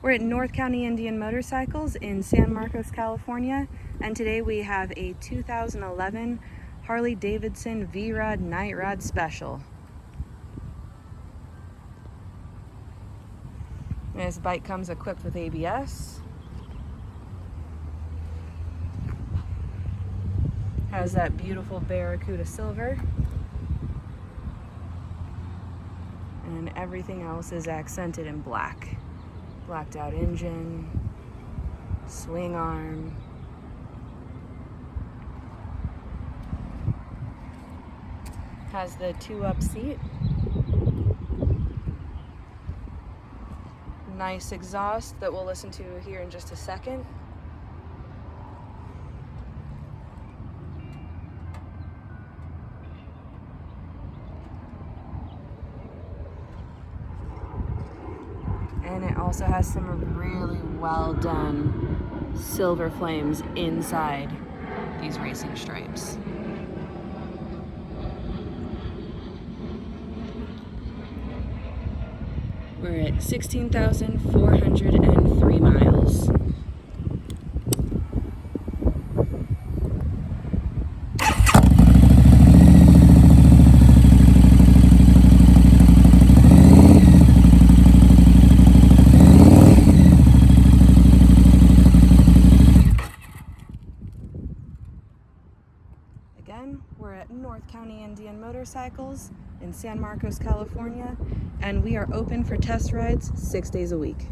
We're at North County Indian Motorcycles in San Marcos, California, and today we have a 2011 Harley-Davidson V-Rod Night Rod Special. This bike comes equipped with ABS. Has that beautiful Barracuda silver. And everything else is accented in black. Blacked out engine, swing arm. Has the 2-up seat. Nice exhaust that we'll listen to here in just a second. And it also has some really well done silver flames inside these racing stripes. We're at 16,403 miles. Again, we're at North County Indian Motorcycles in San Marcos, California, and we are open for test rides 6 days a week.